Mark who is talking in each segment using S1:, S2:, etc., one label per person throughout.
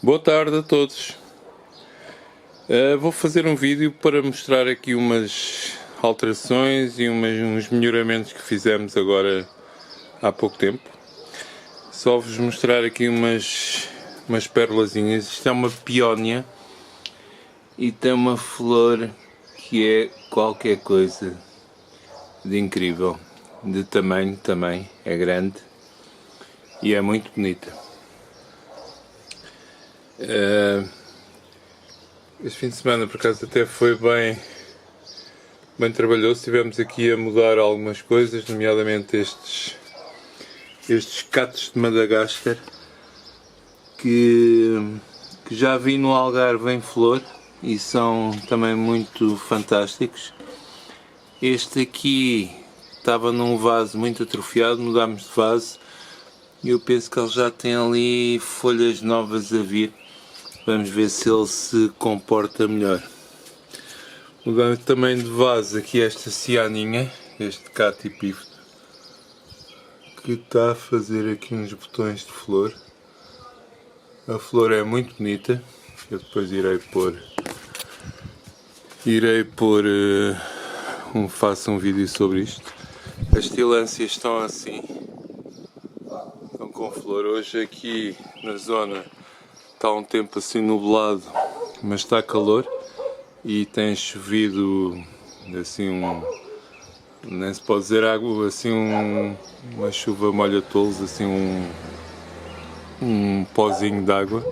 S1: Boa tarde a todos. Vou fazer um vídeo para mostrar aqui umas alterações e uns melhoramentos que fizemos agora há pouco tempo. Só vos mostrar aqui umas pérolazinhas. Isto é uma peónia e tem uma flor que é qualquer coisa de incrível. De tamanho também, é grande e é muito bonita. Este fim de semana por acaso até foi bem trabalhoso. Estivemos aqui a mudar algumas coisas, nomeadamente estes catos de Madagascar que já vi no Algarve em flor e são também muito fantásticos. Este aqui estava num vaso muito atrofiado, mudámos de vaso e eu penso que ele já tem ali folhas novas a vir. Vamos ver se ele se comporta melhor. Mudando também de vaso aqui esta cianinha, este cato epífito, que está a fazer aqui uns botões de flor. A flor é muito bonita. Eu depois faço um vídeo sobre isto. As tilâncias estão assim, estão com flor. Hoje aqui na zona está um tempo assim nublado, mas está calor e tem chovido assim nem se pode dizer água, assim uma chuva molha-tolos, assim um pozinho de água.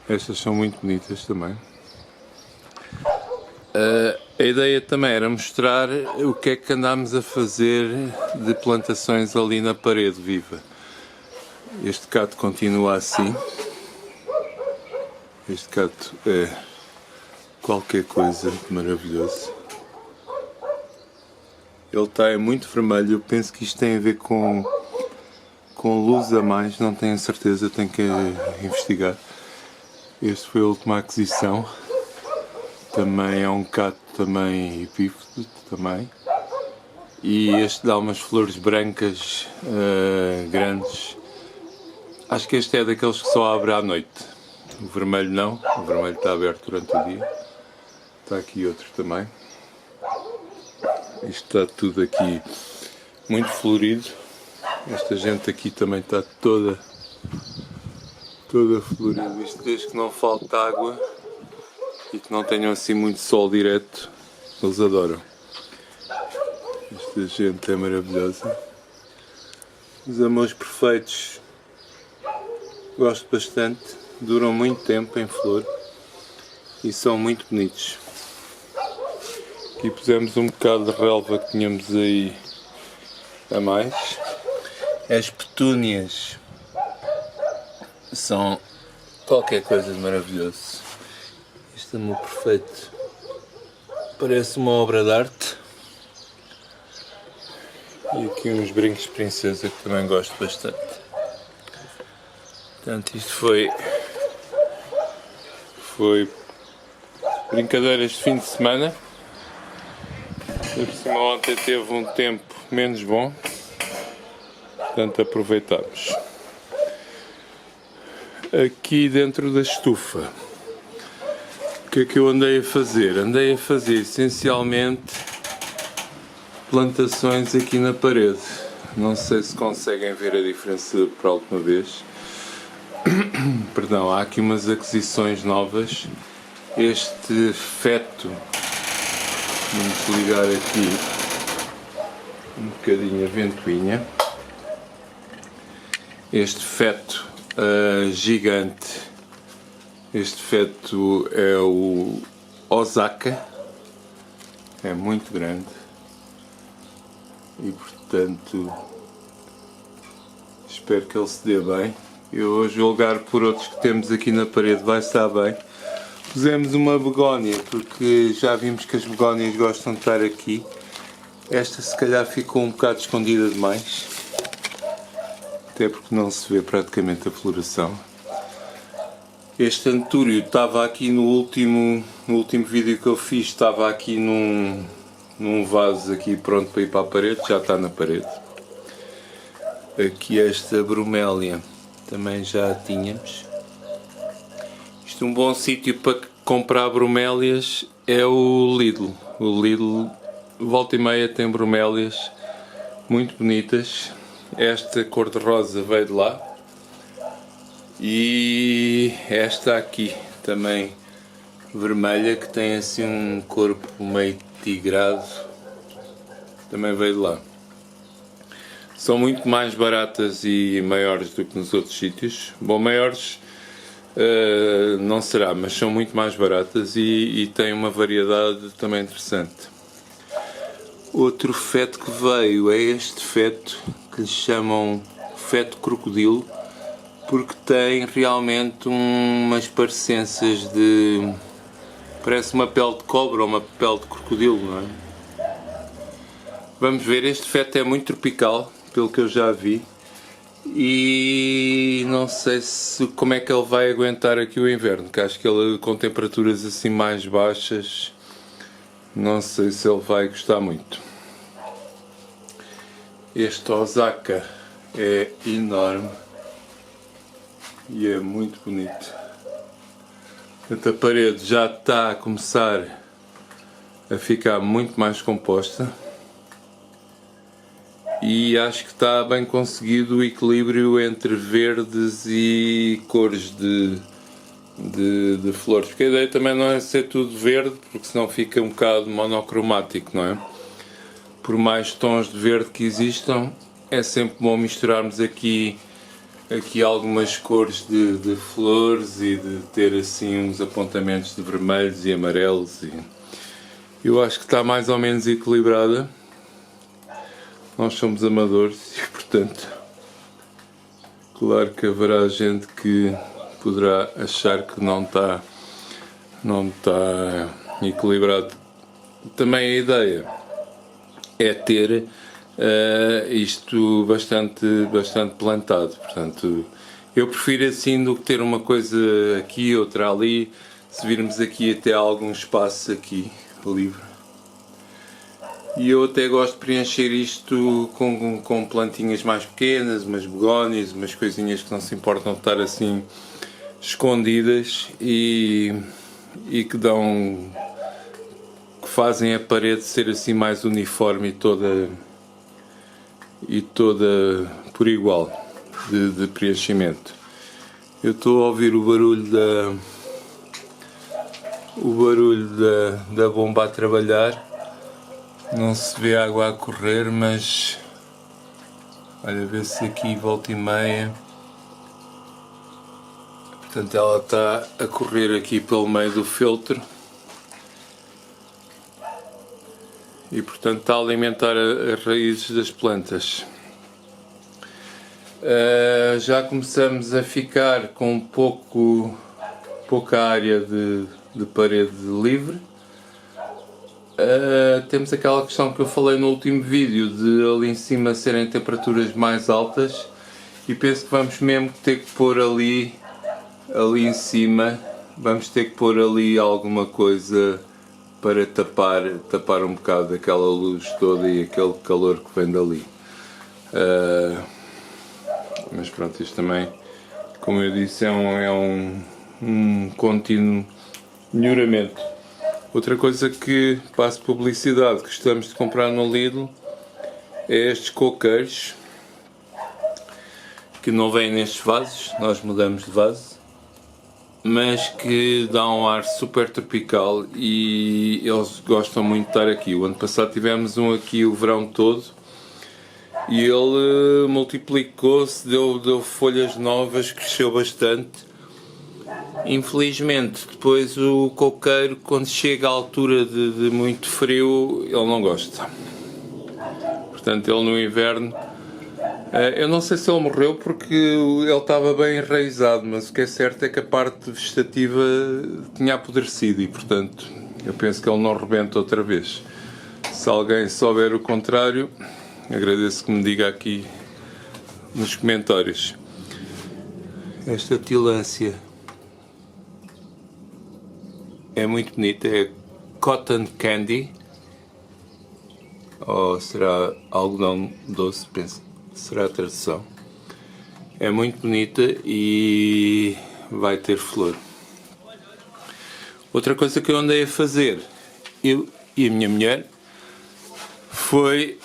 S1: Estas são muito bonitas também. A ideia também era mostrar o que é que andámos a fazer de plantações ali na parede viva. Este cato continua assim. Este cato é qualquer coisa de maravilhoso. Ele está muito vermelho. Eu penso que isto tem a ver com luz a mais. Não tenho certeza, tenho que investigar. Este foi a última aquisição. Também é um cato também epífito também. E este dá umas flores brancas grandes. Acho que este é daqueles que só abre à noite. O vermelho não, o vermelho está aberto durante o dia. Está aqui outro também. Isto está tudo aqui muito florido. Esta gente aqui também está toda florida. Isto desde que não falte água e que não tenham assim muito sol direto, eles adoram. Esta gente é maravilhosa. Os amores perfeitos gosto bastante, duram muito tempo em flor e são muito bonitos. Aqui pusemos um bocado de relva que tínhamos aí a mais. As petúnias são qualquer coisa de maravilhoso. Este amor perfeito parece uma obra de arte. E aqui uns brincos de princesa que também gosto bastante. Portanto, isto foi brincadeiras de fim de semana. Por cima ontem teve um tempo menos bom, portanto aproveitamos. Aqui dentro da estufa, o que é que eu andei a fazer? Andei a fazer essencialmente plantações aqui na parede. Não sei se conseguem ver a diferença para a última vez. Perdão, há aqui umas aquisições novas. Este feto, vamos ligar aqui um bocadinho a ventoinha. Este feto gigante, este feto é o Osaka, é muito grande e portanto espero que ele se dê bem. Eu, a julgar por outros que temos aqui na parede, vai estar bem. Pusemos uma begónia, porque já vimos que as begónias gostam de estar aqui. Esta se calhar ficou um bocado escondida demais, até porque não se vê praticamente a floração. Este antúrio estava aqui no último vídeo que eu fiz, estava aqui num vaso aqui pronto para ir para a parede, já está na parede. Aqui esta bromélia também já a tínhamos. isto, um bom sítio para comprar bromélias é o Lidl. O Lidl, volta e meia, tem bromélias muito bonitas. Esta cor-de-rosa veio de lá. E esta aqui também vermelha, que tem assim um corpo meio tigrado, também veio de lá. São muito mais baratas e maiores do que nos outros sítios. Bom, maiores não será, mas são muito mais baratas e têm uma variedade também interessante. Outro feto que veio é este feto que lhe chamam feto crocodilo, porque tem realmente umas parecenças de... parece uma pele de cobra ou uma pele de crocodilo, não é? Vamos ver, este feto é muito tropical, pelo que eu já vi, e não sei como é que ele vai aguentar aqui o inverno, que acho que ele com temperaturas assim mais baixas, não sei se ele vai gostar muito. Este Osaka é enorme e é muito bonito. A parede já está a começar a ficar muito mais composta. E acho que está bem conseguido o equilíbrio entre verdes e cores de flores. Porque a ideia também não é ser tudo verde, porque senão fica um bocado monocromático, não é? Por mais tons de verde que existam, é sempre bom misturarmos aqui algumas cores de flores e de ter assim uns apontamentos de vermelhos e amarelos. Eu acho que está mais ou menos equilibrada. Nós somos amadores e, portanto, claro que haverá gente que poderá achar que não está equilibrado. Também a ideia é ter isto bastante plantado. Portanto, eu prefiro assim do que ter uma coisa aqui, outra ali. Se virmos aqui até há algum espaço aqui livre. E eu até gosto de preencher isto com plantinhas mais pequenas, umas begónias, umas coisinhas que não se importam de estar assim escondidas e que fazem a parede ser assim mais uniforme e toda por igual de preenchimento. Eu estou a ouvir o barulho da bomba a trabalhar. Não se vê água a correr, mas olha, vê-se aqui volta e meia. Portanto, ela está a correr aqui pelo meio do filtro e, portanto, está a alimentar as raízes das plantas. Já começamos a ficar com pouca área de parede livre. Temos aquela questão que eu falei no último vídeo de ali em cima serem temperaturas mais altas e penso que vamos mesmo ter que pôr ali em cima, vamos ter que pôr ali alguma coisa para tapar um bocado aquela luz toda e aquele calor que vem dali. Mas pronto, isto também, como eu disse, é um contínuo melhoramento. Outra coisa que passo publicidade, que gostamos de comprar no Lidl, é estes coqueiros, que não vêm nestes vasos, nós mudamos de vaso, mas que dão um ar super tropical e eles gostam muito de estar aqui. O ano passado tivemos um aqui o verão todo e ele multiplicou-se, deu folhas novas, cresceu bastante. Infelizmente, depois o coqueiro, quando chega à altura de muito frio, ele não gosta. Portanto, ele no inverno, eu não sei se ele morreu porque ele estava bem enraizado, mas o que é certo é que a parte vegetativa tinha apodrecido e, portanto, eu penso que ele não rebenta outra vez. Se alguém souber o contrário, agradeço que me diga aqui nos comentários. Esta tilância é muito bonita, é Cotton Candy, ou será algodão doce, penso, será a tradução. É muito bonita e vai ter flor. Outra coisa que eu andei a fazer, eu e a minha mulher, foi...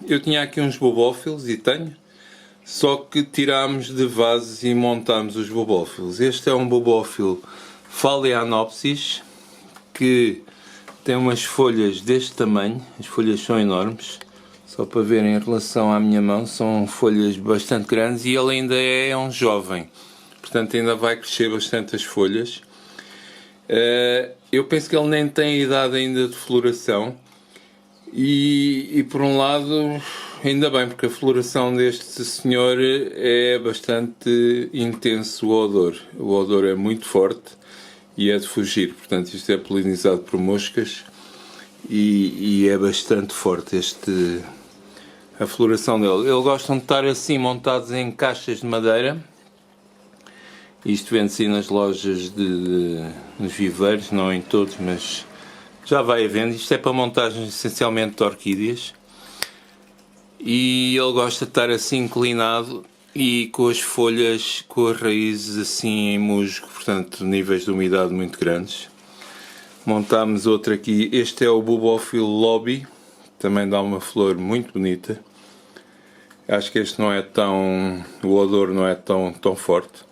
S1: eu tinha aqui uns bobófilos, e tenho, só que tirámos de vasos e montámos os bobófilos. Este é um bobófilo Phalaenopsis, que tem umas folhas deste tamanho, as folhas são enormes, só para verem em relação à minha mão, são folhas bastante grandes e ele ainda é um jovem, portanto ainda vai crescer bastante as folhas. Eu penso que ele nem tem idade ainda de floração e por um lado ainda bem, porque a floração deste senhor é bastante intenso, o odor é muito forte e é de fugir, portanto isto é polinizado por moscas e é bastante forte a floração dele. Eles gostam de estar assim montados em caixas de madeira. Isto vende-se nas lojas nos viveiros, não em todos, mas já vai a venda. Isto é para montagens essencialmente de orquídeas. E ele gosta de estar assim inclinado e com as folhas, com as raízes assim em musgo, portanto níveis de umidade muito grandes. Montámos outro aqui, este é o Bubófilo Lobby, também dá uma flor muito bonita. Acho que este não é tão, o odor não é tão forte.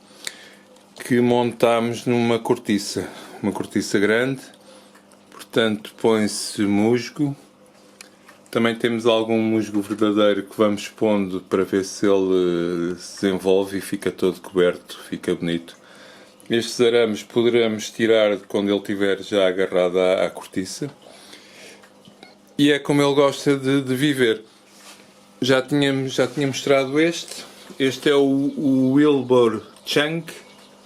S1: Que montámos numa cortiça, uma cortiça grande, portanto põe-se musgo. Também temos algum musgo verdadeiro que vamos pondo para ver se ele se desenvolve e fica todo coberto, fica bonito. Estes arames poderemos tirar quando ele estiver já agarrado à cortiça. E é como ele gosta de viver. Já tinha mostrado este. Este é o Wilbur Chunk,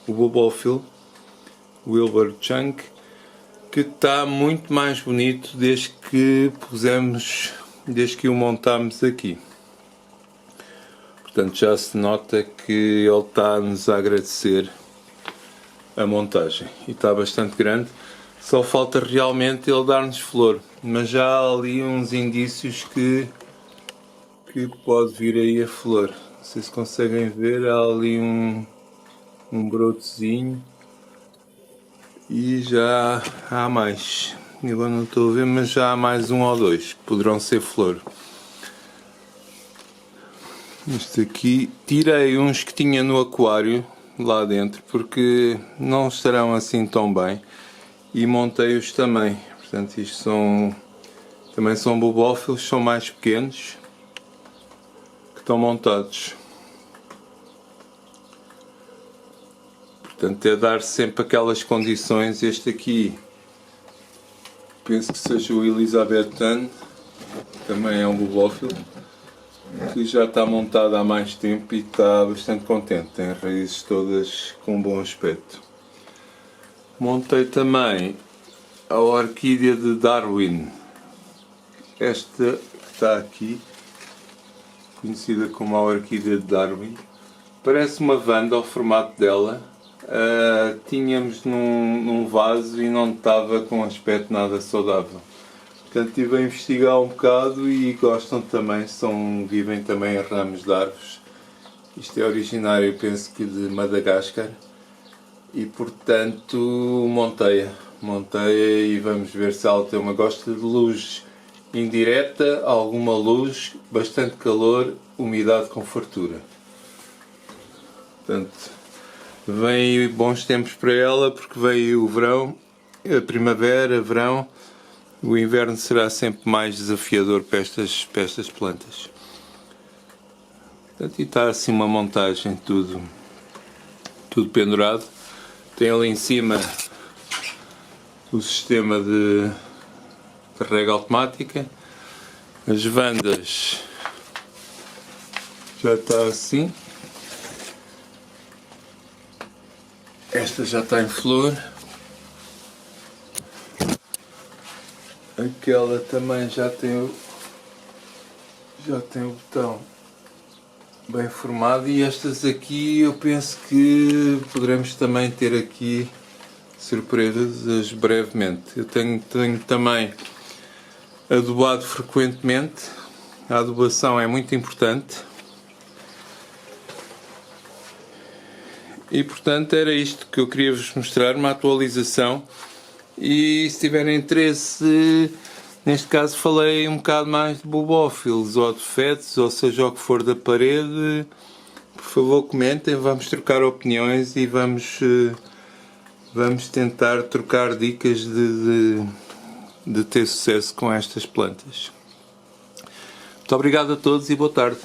S1: o Bobófilo Wilbur Chunk, que está muito mais bonito desde que o montámos aqui. Portanto já se nota que ele está-nos a agradecer a montagem e está bastante grande. Só falta realmente ele dar-nos flor, mas já há ali uns indícios que pode vir aí a flor. Não sei se conseguem ver, há ali um brotezinho e já há mais. Agora não estou a ver, mas já há mais um ou dois que poderão ser flor. Este aqui, tirei uns que tinha no aquário lá dentro porque não estarão assim tão bem e montei-os também. Portanto, isto também são bobófilos, são mais pequenos que estão montados. Portanto, é dar sempre aquelas condições. Este aqui penso que seja o Elizabethan, também é um bobófilo que já está montado há mais tempo e está bastante contente, tem raízes todas com bom aspecto. Montei também a orquídea de Darwin, esta que está aqui, conhecida como a orquídea de Darwin, parece uma vanda ao formato dela. Tínhamos num vaso e não estava com aspecto nada saudável. Portanto, estive a investigar um bocado e gostam também, vivem também em ramos de árvores. Isto é originário, penso que de Madagascar. E portanto montei-a e vamos ver se ela tem gosta de luz indireta, alguma luz, bastante calor, umidade com fartura. Portanto, vem bons tempos para ela porque veio o verão, a primavera, verão. O inverno será sempre mais desafiador para estas plantas. Portanto, e está assim uma montagem, tudo pendurado. Tem ali em cima o sistema de rega automática. As vandas já está assim. Esta já está em flor. Aquela também já tem o botão bem formado e estas aqui eu penso que poderemos também ter aqui surpresas brevemente. Eu tenho também adubado frequentemente, a adubação é muito importante E portanto era isto que eu queria vos mostrar, uma atualização. E se tiverem interesse, neste caso falei um bocado mais de bulbófilos ou de fetos, ou seja o que for da parede, por favor comentem, vamos trocar opiniões e vamos tentar trocar dicas de ter sucesso com estas plantas. Muito obrigado a todos e boa tarde.